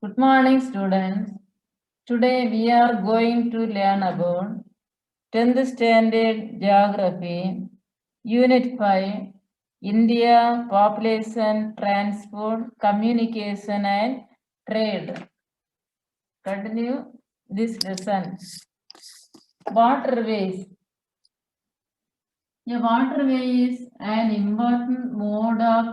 Good morning, students. Today we are going to learn about 10th Standard Geography, Unit 5, India, Population, Transport, Communication and Trade. Continue this lesson. Waterways. A waterway is an important mode of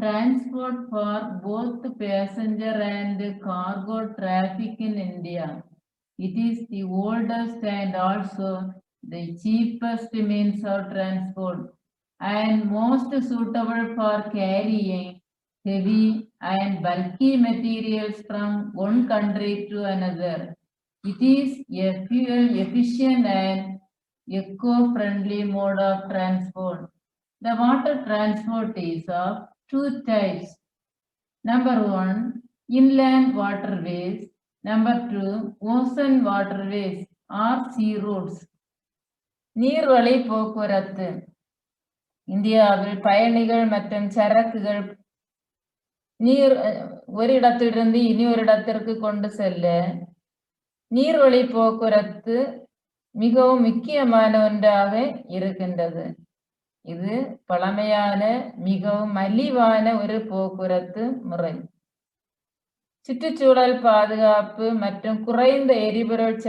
transport for both passenger and cargo traffic in India. It is the oldest and also the cheapest means of transport and most suitable for carrying heavy and bulky materials from one country to another. It is a fuel efficient and eco-friendly mode of transport. The water transport is of two types. Number one, inland waterways. Number two, ocean waterways or sea routes. நீர்வழி போக்குவரத்து இந்தியாவில் பயணிகள் மற்றும் சரக்குகள் நீர் ஒரு இடத்திலிருந்து இனி ஒரு இடத்திற்கு கொண்டு செல்ல நீர்வழி போக்குவரத்து மிகவும் முக்கியமான ஒன்றாக இருக்கின்றது. இது பழமையான மிகவும் மலிவான ஒரு போக்குவரத்து முறை. சுற்றுச்சூழல் பாதுகாப்பு மற்றும் குறைந்த எரிபொருள்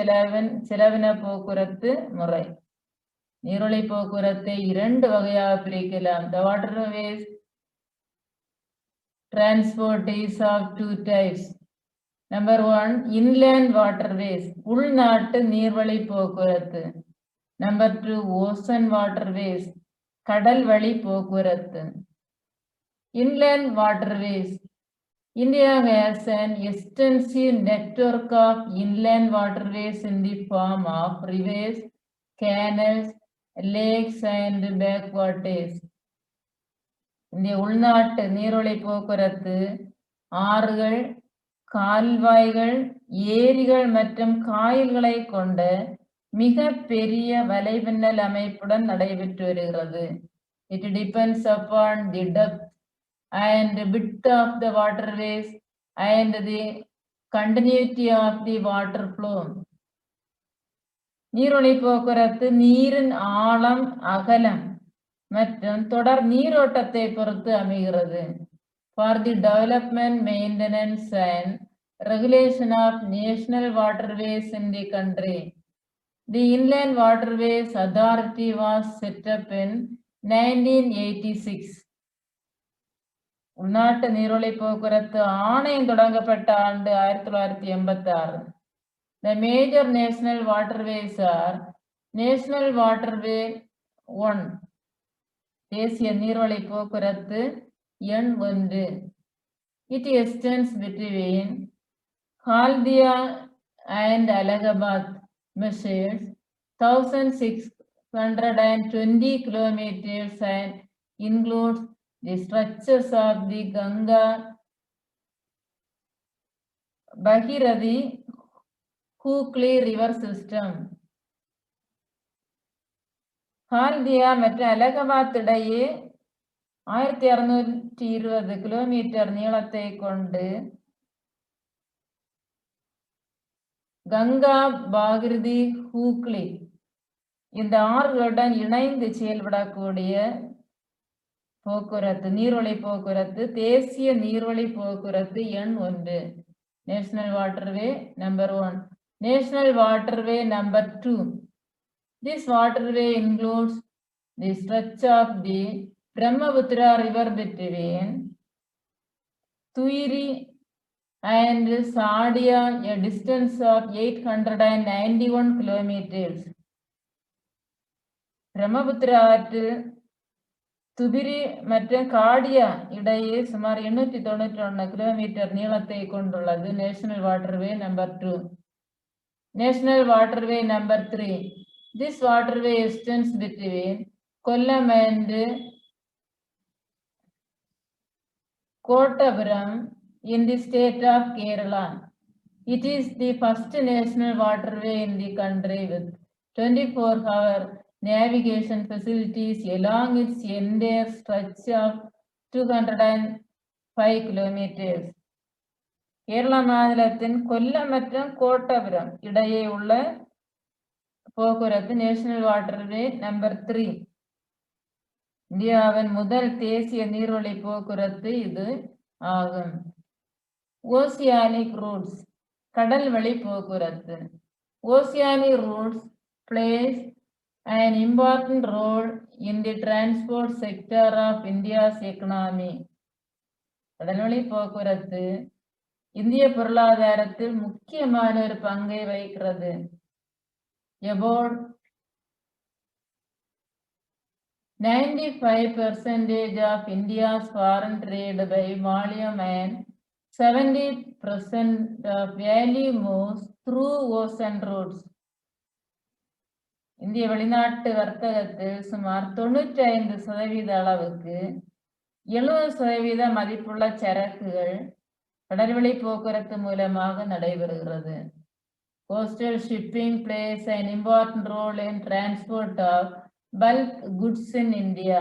செலவின போக்குவரத்து முறை. நீர்வழி போக்குவரத்தை இரண்டு வகையாக பிரிக்கலாம். The waterways transport is of two types. Number one, inland waterways, உள்நாட்டு நீர்வழி போக்குவரத்து. Number two, ocean waterways, கடல் வழி போக்குவரத்து. Inland waterways. India has an extensive network of inland waterways in the form of rivers, canals, lakes and backwaters. இந்திய உள்நாட்டு நீர்வழி போக்குவரத்து ஆறுகள், கால்வாய்கள், ஏரிகள் மற்றும் காயல்களை கொண்ட மிக பெரிய வலைப்பின்னல் அமைப்புடன் நடைபெற்று வருகிறது. It depends upon the depth and width of the waterways and the continuity of the water flow. நீர்வழி போக்குவரத்து நீரின் ஆழம், அகலம் மற்றும் தொடர் நீரோட்டத்தை பொறுத்து அமைகிறது. For the development, maintenance and regulation of national waterways in the country, the Inland Waterways Authority was set up in 1986. உள்நாட்டு நீர்வழி போக்குவரத்து ஆணையம் தொடங்கப்பட்ட ஆண்டு 1986. The major national waterways are National Waterway 1, தேசிய நீர்வழி போக்குவரத்து எண் 1. It extends between Haldia and Allahabad, measures 1620 kilometers and includes the stretches of the Ganga, Bhagirathi, Hooghly river system. Haldia மற்றும் அலகாபாத் இடையே 1620 கிலோமீட்டர் நீளத்தை கொண்டு கங்கா, பாகிரதி, ஹூக்ளி இந்த ஆறுகளுடன் இணைந்து செயல்படக்கூடிய போக்குவரத்து நீர்வழி போக்குவரத்து தேசிய நீர்வழி போக்குவரத்து எண் 1. National Waterway number 1. National Waterway number 2. This waterway includes the stretch of the Brahmaputra river between Tuiri and Sadia, a distance of 891 kilometers. Brahmaputra ஆற்றில் துபிரி மற்றும் காடியா இடையே சுமார் 891 கிலோமீட்டர் நீளத்தை கொண்டுள்ளது. National waterway number 2. National Waterway number 3. This waterway extends between Kollam and Kottapuram in the state of Kerala. It is the first national waterway in the country with 24-hour navigation facilities along its entire stretch of 205 kilometers. Kerala மாநிலத்தின் கொல்லம் மற்றும் கோட்டபுரம் இடையே உள்ள போக்குவரத்து national waterway number 3. இந்தியாவின் முதல் தேசிய நீர்வழி போக்குவரத்து இது ஆகும். ஓசியானிக் ரூட்ஸ் கடல் வழி போக்குவரத்து. Oceanic roots plays an important role in the transport sector of India's economy. கடல்வழி போக்குவரத்து இந்திய பொருளாதாரத்தில் முக்கியமான ஒரு பங்கை வகிக்கிறது. About 95% of India's foreign trade by volume and 70% of value moves through ocean routes. இந்திய வெளிநாட்டு வர்த்தகத்தில் சுமார் 95% அளவுக்கு 70% மதிப்புள்ள சரக்குகள் கடல்வழி போக்குவரத்து மூலமாக நடைபெறுகிறது. Coastal shipping plays an important role in transport of bulk goods in India.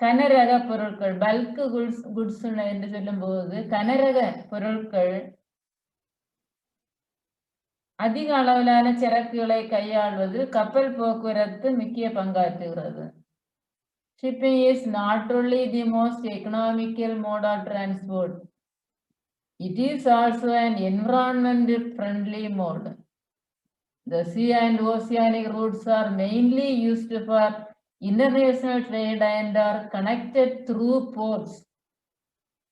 கனரக பொருட்கள் பல்க் குட்ஸ் என்று சொல்லும் போது கனரக பொருட்கள் அதிக அளவிலான சரக்குகளை கையாள்வது கப்பல் போக்குவரத்து முக்கிய பங்காற்றுகிறது. Shipping is not only the most economical mode of transport, it is also an environment friendly mode. The sea and oceanic routes are mainly used for international trade and are connected through ports.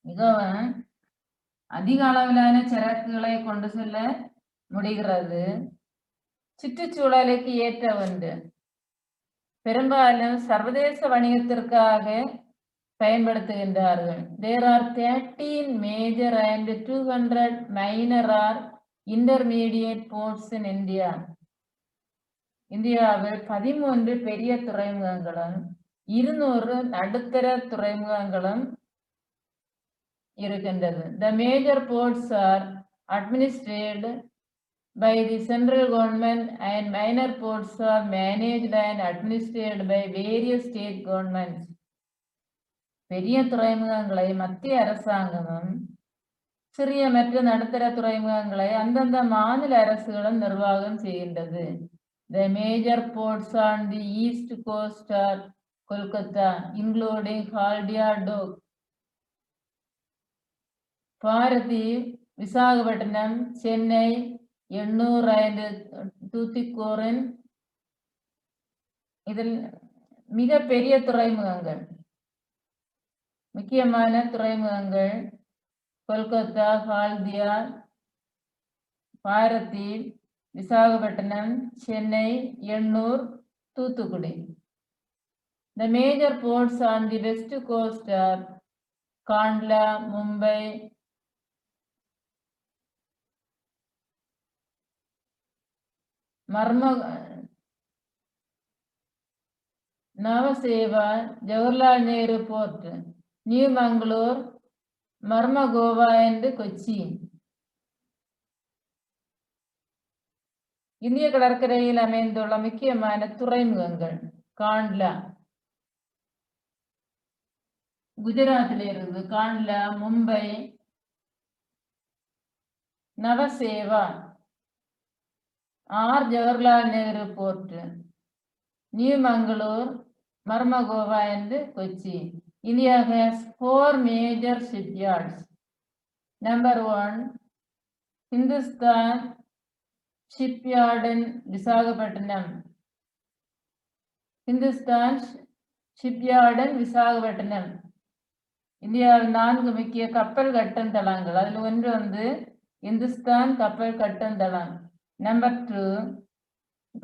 மிகவும் அதிக அளவிலான சரக்குகளை கொண்டு செல்ல முடிகிறது. சுற்றுச்சூழலுக்கு ஏற்ற ஒன்று. பெரும்பாலும் சர்வதேச வணிகத்திற்காக பயன்படுத்துகின்றார்கள். There are 13 major and 200 minor or intermediate ports in India. இந்தியாவில் 13 பெரிய துறைமுகங்களும் 200 நடுத்தர துறைமுகங்களும் இருக்கின்றது. The major ports are administered by the central government and minor ports are managed and administered by various state governments. பெரிய துறைமுகங்களை மத்திய அரசாங்கமும் சிறிய மற்றும் நடுத்தர துறைமுகங்களை அந்தந்த மாநில அரசுகளும் நிர்வாகம் செய்கின்றது. The major ports on the east coast are Kolkata, including Haldia, Dock, Paradip, Visakhapatnam, Chennai, Ennur and Tuticorin. இதில் மிக பெரிய துறைமுகங்கள் முக்கியமான துறைமுகங்கள் Kolkata, Haldia, Paradip, Visakhapatnam, Chennai, Ennore, Thoothukudi. The major ports on the west coast are Kandla, Mumbai, Navaseva, Jawaharlal Nehru Port, New Mangalore, Marmagova and Kochi. இந்திய கடற்கரையில் அமைந்துள்ள முக்கியமான துறைமுகங்கள் காண்ட்லா குஜராத்தில் இருந்து, Kandla, Mumbai, Nhava Sheva, R Jawaharlal Nehru board, new Mangalore, Marmagova and Kochi. India has 4 major shipyards. Number 1, Hindustan Shipyard in Visakhapatnam. Hindustan Shipyard in Visakhapatnam. இந்தியாவில் 4 முக்கிய கப்பல் கட்டும் தளங்கள். அதில் ஒன்று வந்து இந்துஸ்தான் கப்பல் கட்டும் தளம். Number 2,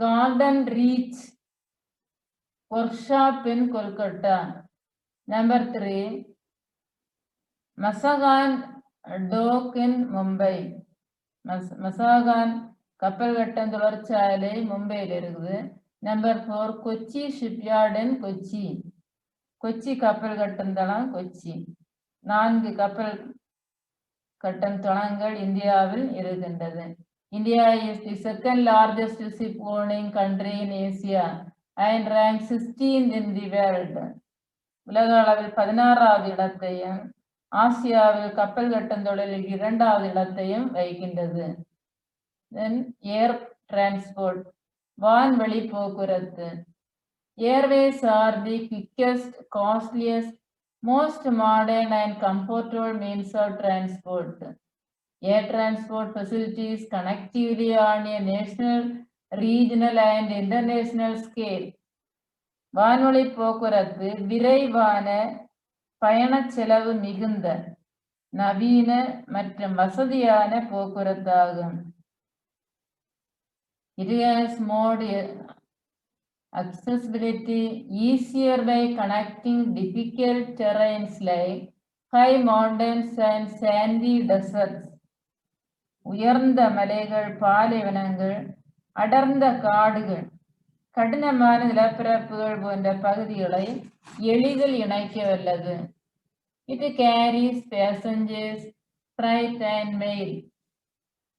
Golden Reach Workshop in Kolkata. Number 3, Mazagon Dock in Mumbai. Mazagon கப்பல் கட்டும் தொழிற்சாலை மும்பையில் இருக்குது. Number 4, கொச்சி ஷிப்யார்ட் இன் கொச்சி. கொச்சி கப்பல் கட்டும் தளம் கொச்சி. 4 கப்பல் கட்டும் தளங்கள் இந்தியாவில் இருக்கின்றது. India is the second largest ship owning country in Asia and ranks 16th in the world. உலக அளவில் 16வது இடத்தையும் ஆசியாவில் கப்பல் கட்டும் தொழிலில் 2வது இடத்தையும் வகிக்கின்றது. தென் ஏர் டிரான்ஸ்போர்ட், வான்வழி போக்குவரத்து. Airways are the quickest, costliest, most modern and comfortable means of transport. Air transport facilities connectivity on a national, regional and international scale. வான்வழி போக்குவரத்து விரைவான, பயண செலவு மிகுந்த, நவீன மற்றும் வசதியான போக்குவரத்தாகும். It has more accessibility, easier by connecting difficult terrains like high mountains and sandy deserts. உயர்ந்த மலைகள், பாலைவனங்கள், அடர்ந்த காடுகள், கடினமான நிலப்பரப்புகள் போன்ற பகுதிகளை எளிதில் இணைக்க வல்லது. It carries passengers, freight and mail.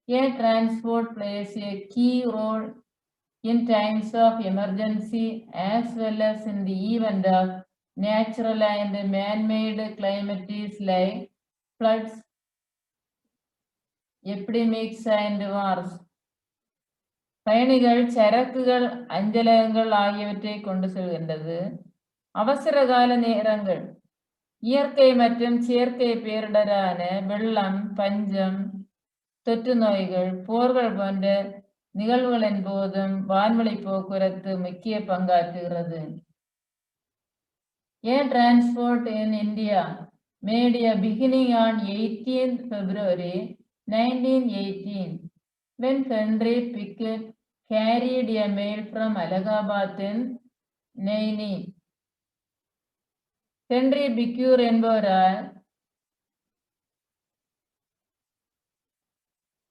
Air transport plays a key role in times of emergency as well as in the event of natural and man-made calamities like floods, epidemics and wars. பயணிகள், சரக்குகள், அஞ்சலகங்கள் ஆகியவற்றை கொண்டு செல்கின்றது. அவசரகால நேரங்கள், இயற்கை மற்றும் செயற்கை பேரிடரான வெள்ளம், பஞ்சம், தொற்று நோய்கள், போர்கள் போன்ற நிகழ்வுகளின் போதும் வான்வழி போக்குவரத்து முக்கிய பங்காற்றுகிறது. Air transport in India made a beginning on 18th February 1918 when Henry Pickett carried a mail from Allahabad in Naini. Henry Pickett என்பவரால்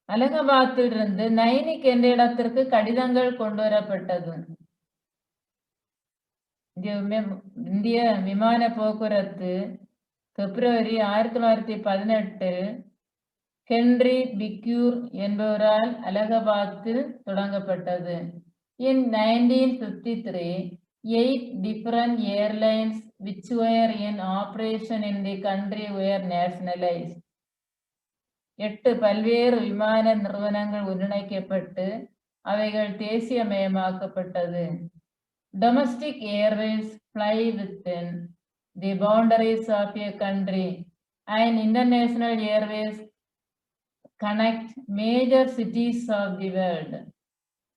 அலகாபாத்திலிருந்து நைனிக் என்ற இடத்திற்கு கடிதங்கள் கொண்டு வரப்பட்டது. இந்திய விமான போக்குவரத்து பிப்ரவரி 1918 ஹென்றி பிக்யூர் என்பவரால் அலகாபாத்தில் தொடங்கப்பட்டது. In 1953, 8 different airlines which were in operation in the country were nationalized. 8 பல்வேறு விமான நிறுவனங்கள் ஒன்றிணைக்கப்பட்டு அவைகள் தேசியமயமாக்கப்பட்டது. Domestic airways fly within the boundaries of a country and international airways connect major cities of the world.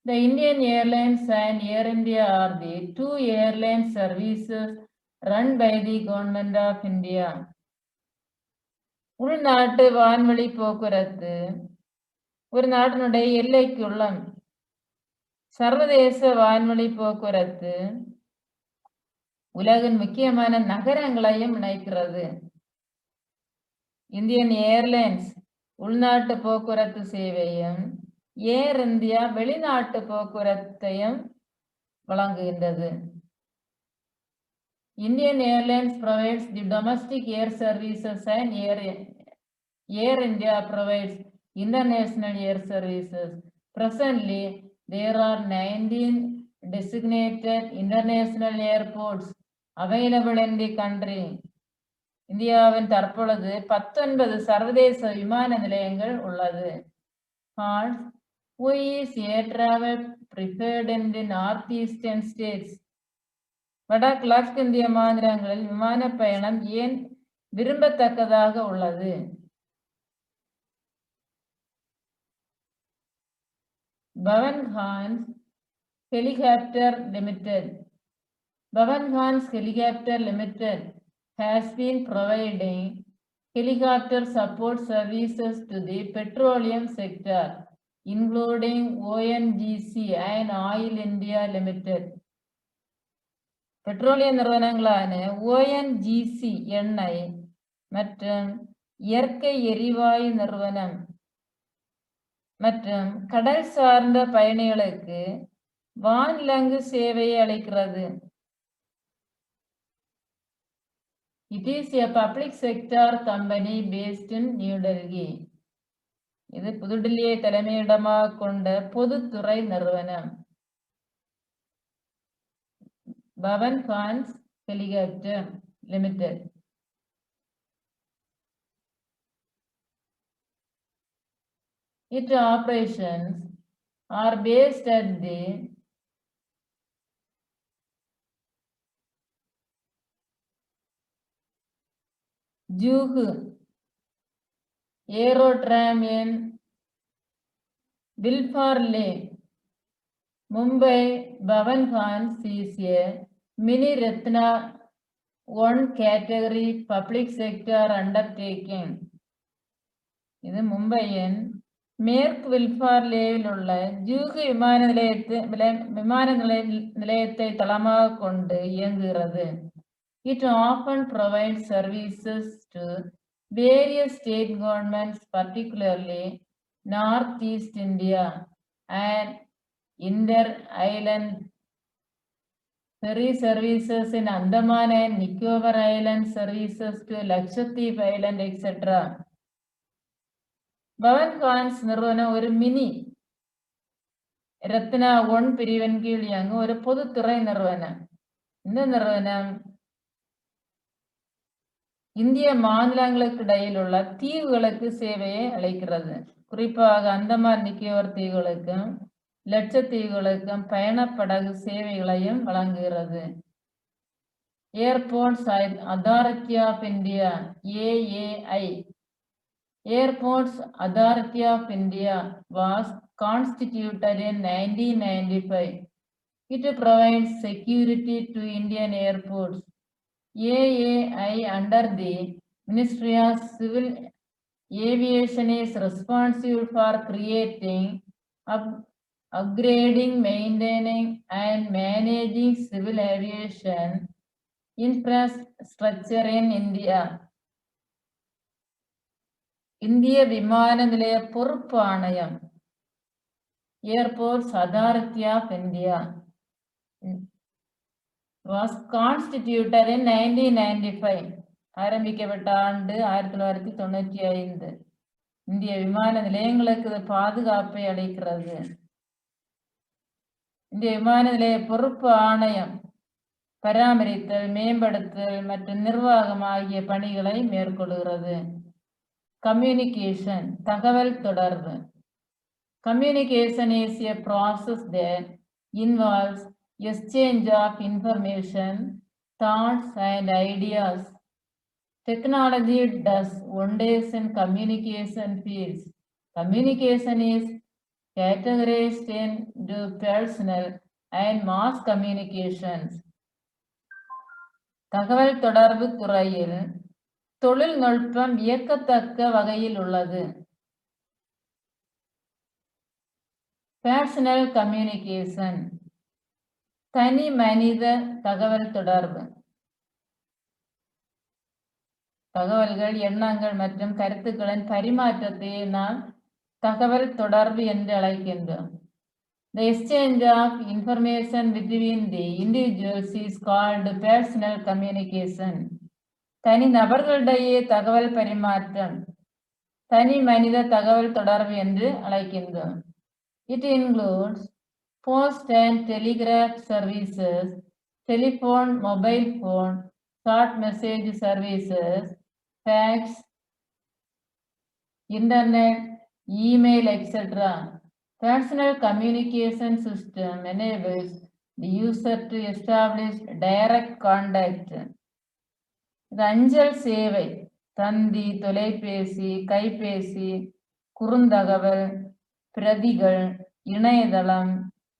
The Indian Airlines and Air India are the 2 airline services run by the Government of India. உள்நாட்டு வான்வழி போக்குவரத்து ஒரு நாட்டினுடைய எல்லைக்குள்ள சர்வதேச வான்வழி போக்குவரத்து உலகின் முக்கியமான நகரங்களையும் இணைக்கிறது. இந்தியன் ஏர்லைன்ஸ் உள்நாட்டு போக்குவரத்து சேவையும், ஏர் இந்தியா வெளிநாட்டு போக்குவரத்தையும் வழங்குகின்றது. Indian Airlines provides the domestic air services and Air India provides international air services. Presently, there are 19 designated international airports available in the country. இந்தியாவின் தற்பொழுது 19 சர்வதேச விமான நிலையங்கள் உள்ளது. Who is air travel preferred in the northeastern states? வடகிழக்கு இந்திய மாநிலங்களில் விமான பயணம் ஏன் விரும்பத்தக்கதாக உள்ளது? Pawan Hans Helicopter Limited. Bhavan Hans Helicopter Limited has been providing helicopter support services to the petroleum sector, including ONGC and Oil India Limited. பெட்ரோலிய நிறுவனங்களான ONGC எண்ணெய் மற்றும் இயற்கை எரிவாயு நிறுவனம் மற்றும் கடல் சார்ந்த பயணிகளுக்கு வான்லங்கு சேவையை அளிக்கிறது. It is a public sector company based in New Delhi. இது புதுடில்லியை தலைமையிடமாக கொண்ட பொதுத்துறை நிறுவனம். Bhavan Hans Helicopter Limited. Its operations are based at the Juhu Aerodrome in Wilfarle, Mumbai. Bhavan Khans is a mini Ratna one category public sector undertaking. ഇത് മുംബൈയിൻ മേർക്ക് വിൽഫാർലേയിലുള്ള ജൂഹ് വിമാനനിலையத்தை தளமாக கொண்டு இயங்குகிறது. It often provides services to various state governments, particularly Northeast India, and inter-island ferry services in Andaman and Nicobar Island, services to Lakshadweep Island, etc. Bhavan Khans நிறுவனம் ஒரு mini Ratna one பிரிவின் கீழ் இயங்கும் ஒரு பொதுத்துறை நிறுவனம். இந்த நிறுவனம் இந்திய மாநிலங்களுக்கு இடையிலுள்ள தீவுகளுக்கு சேவையை அளிக்கிறது. குறிப்பாக அந்தமான் நிக்கோபார் தீவுகளுக்கும் லட்சத்தீவுகளுக்கும் பயணப்படகு சேவைகளையும் வழங்குகிறது. Airports authority of India AAI. Airports Authority of India was constituted in 1995. It provides security to Indian airports. AAI under the Ministry of Civil Aviation is responsible for creating, upgrading, maintaining and managing civil aviation infrastructure in India. இந்திய விமான நிலைய பொறுப்பு ஆணையம் Airports Authority of India was constituted in 1995. ஆரம்பிக்கப்பட்ட ஆண்டு 1995. இந்திய விமான நிலையங்களுக்கு பாதுகாப்பை அளிக்கிறது. இந்திய விமான நிலைய பொறுப்பு ஆணையம் பராமரித்தல், மேம்படுத்தல் மற்றும் நிர்வாகம் ஆகிய பணிகளை மேற்கொள்கிறது. Communication, தகவல் தொடர்பு. Communication is a process that involves exchange of information, thoughts and ideas. Technology does wonders in communication fields. Communication is categorized into personal and mass communications. தகவல் தொடர்பு துறையில் தொழில்நுட்பம் வியக்கத்தக்க வகையில் உள்ளது. பர்சனல் கம்யூனிகேஷன், தனி மனித தகவல் தொடர்பு. தகவல்கள், எண்ணங்கள் மற்றும் கருத்துக்களின் பரிமாற்றத்தை நாம் தகவல் தொடர்பு என்று அழைக்கின்றோம். The exchange of information between the individuals is called personal communication. தனி நபர்களிடையே தகவல் பரிமாற்றம் தனி மனித தகவல் தொடர்பு என்று அழைக்கின்றோம். It includes post and telegraph services, telephone, mobile phone, short message services, fax, internet, email, etc. Personal communication system enables the user to establish direct contact. இது அஞ்சல் சேவை, தந்தி, தொலைபேசி, கைபேசி, குறுந்தகவல், பிரதிகள், இணையதளம்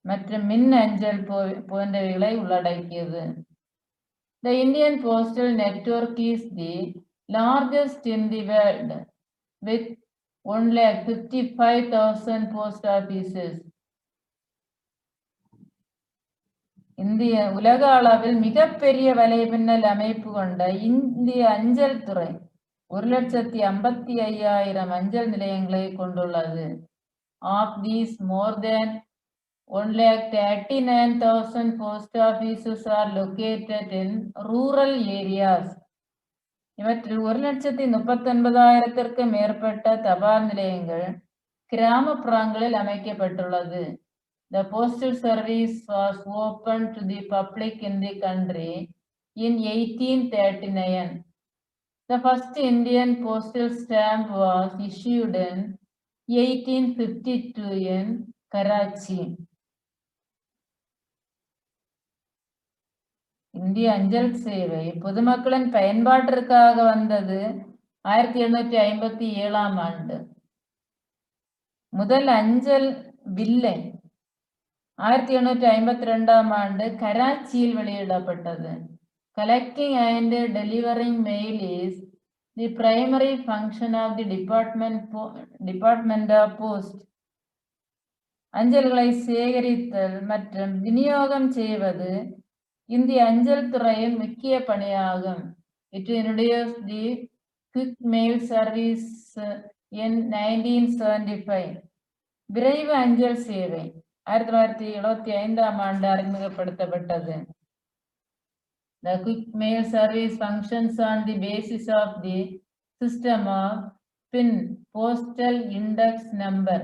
மற்றும் மின் அஞ்சல் போன்றவைகளை உள்ளடக்கியது. The Indian Postal Network is the largest in the world with 1,55,000 post offices. இந்திய உலக அளவில் மிகப்பெரிய வலைப்பின்னல் அமைப்பு கொண்ட இந்திய அஞ்சல் துறை 1,55,000 அஞ்சல் நிலையங்களை கொண்டுள்ளது. Of these, more than 1,39,000 post offices are located in rural areas. இவற்றில் 1,39,000 மேற்பட்ட தபால் நிலையங்கள் கிராமப்புறங்களில் அமைக்கப்பட்டுள்ளது. The postal service was opened to the public in the country in 1839. The first Indian postal stamp was issued in 1852 in Karachi. இந்திய அஞ்சல் சேவை பொதுமக்களின் பயன்பாட்டிற்காக வந்தது 1757 ஆண்டு. முதல் அஞ்சல் வில்லை 1852 ஆண்டு கராச்சியில் வெளியிடப்பட்டது. Collecting and delivering mail is the primary function of the Department of Post. அஞ்சல்களை சேகரித்தல் மற்றும் விநியோகம் செய்வது இந்திய அஞ்சல் துறையின் முக்கிய பணியாகும். It introduced the quick mail service in 1975. விரைவு அஞ்சல் சேவை 1975 ஆண்டு அறிமுகப்படுத்தப்பட்டது. The quick mail service functions on the basis of the system of PIN, postal index number,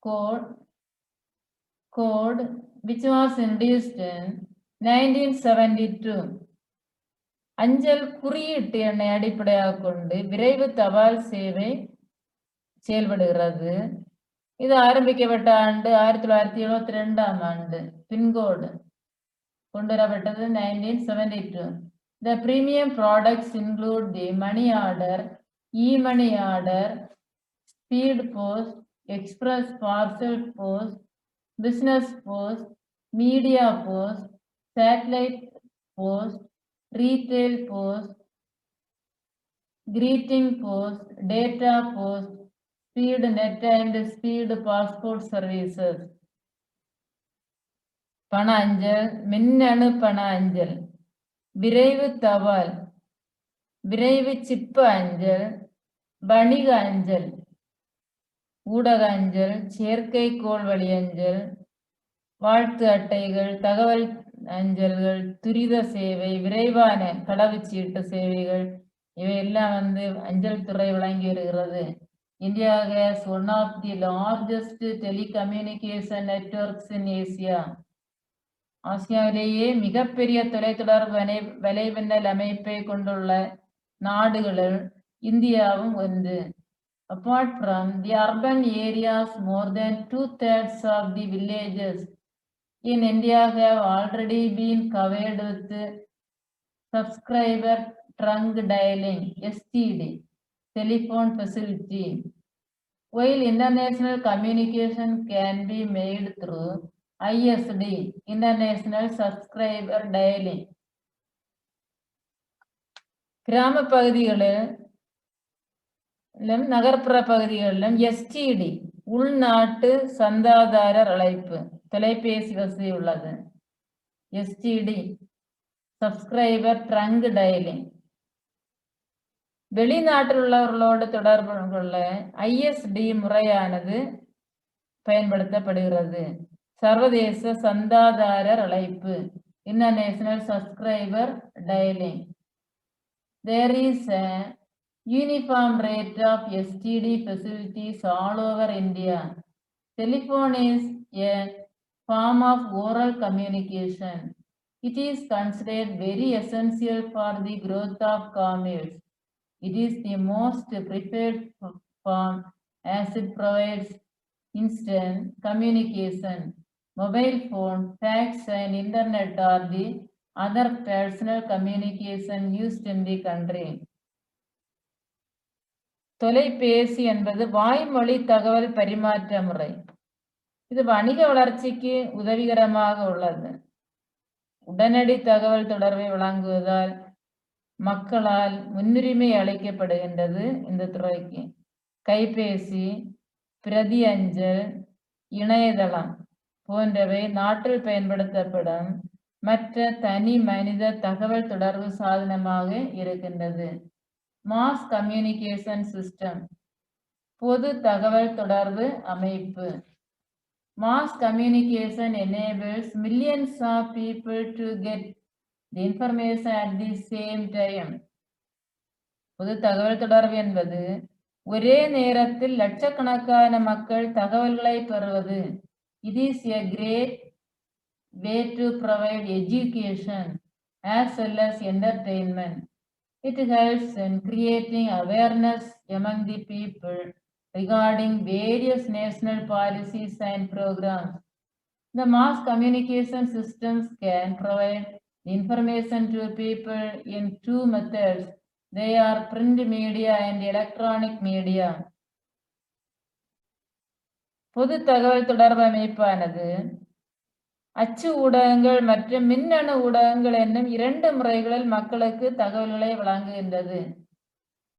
code which was introduced in 1972. அஞ்சல் குறியீட்டு எண்ணை அடிப்படையாக கொண்டு விரைவு தபால் சேவை செயல்படுகிறது. இது ஆரம்பிக்கப்பட்ட ஆண்டு 1972 ஆண்டு. பின்கோடு கொண்டு வரப்பட்டது 1972. The premium products include the money order, e-money order, speed post, express parcel post, business post, media post, satellite post, retail post, greeting post, data post, speed net and speed passport services. பண அஞ்சல், மின்னணு பண அஞ்சல், விரைவு தபால், விரைவு chip அஞ்சல், வணிக அஞ்சல், ஊடக அஞ்சல், செயற்கைக்கோள் வழி அஞ்சல், வாழ்த்து அட்டைகள், தகவல் அஞ்சல்கள், துரித சேவை, விரைவான கடவுச்சீட்டு சேவைகள், இவையெல்லாம் அஞ்சல் துறை வழங்கி வருகிறது. India has one of the largest telecommunication networks in Asia. ஆசியாவிலேயே மிகப்பெரிய தொலைத்தொடர்பு வலைப்பின்னல் அமைப்பை கொண்டுள்ள நாடுகளில் இந்தியாவும் ஒன்று. Apart from the urban areas, more than 2/3 of the villages in India have already been covered with subscriber trunk dialing (STD) telephone facility. While international communication can be made through ISD, International Subscriber Dialing. கிராம பகுதிகளிலும் நகர்ப்புற பகுதிகளிலும் STD உள்நாட்டு சந்தாதாரர் அழைப்பு தொலைபேசி வசதி உள்ளது. STD subscriber trunk dialling. வெளிநாட்டில் உள்ளவர்களோடு தொடர்பு கொள்ள ISD முறையானது பயன்படுத்தப்படுகிறது. சர்வதேச சந்தாதாரர் அழைப்பு International Subscriber Dialing. There is a uniform rate of STD facilities all over India. Telephone is a form of oral communication. It is considered very essential for the growth of commerce. It is the most preferred form as it provides instant communication. Mobile phone, fax and internet are the other personal communication used in the country. தொலைபேசி என்பது வாய்மொழி தகவல் பரிமாற்ற முறை. இது வணிக வளர்ச்சிக்கு உதவிகரமாக உள்ளது. உடனடி தகவல் தொடர்பை வழங்குவதால் மக்களால் முன்னுரிமை அளிக்கப்படுகின்றது இந்த துறைக்கு. கைபேசி, பிரதி அஞ்சல், இணையதளம் போன்றவை நாட்டில் பயன்படுத்தப்படும் மற்ற தனி மனித தகவல் தொடர்பு சாதனமாக இருக்கின்றது. மாஸ் கம்யூனிகேஷன் சிஸ்டம் பொது தகவல் தொடர்பு அமைப்பு. Mass communication enables millions of people to get the information at the same time. பொது தகவல் தொடர்பு என்பது ஒரே நேரத்தில் லட்சக்கணக்கான மக்கள் தகவல்களை பெறுவது. It is a great way to provide education as well as entertainment. It helps in creating awareness among the people regarding various national policies and programs. The mass communication systems can provide information to people in two methods. They are print media and electronic media. பொது தகவல் தொடர்பு அமைப்பானது அச்சு ஊடகங்கள் மற்றும் மின்னணு ஊடகங்கள் என்னும் 2 முறைகளில் மக்களுக்கு தகவல்களை வழங்குகின்றது.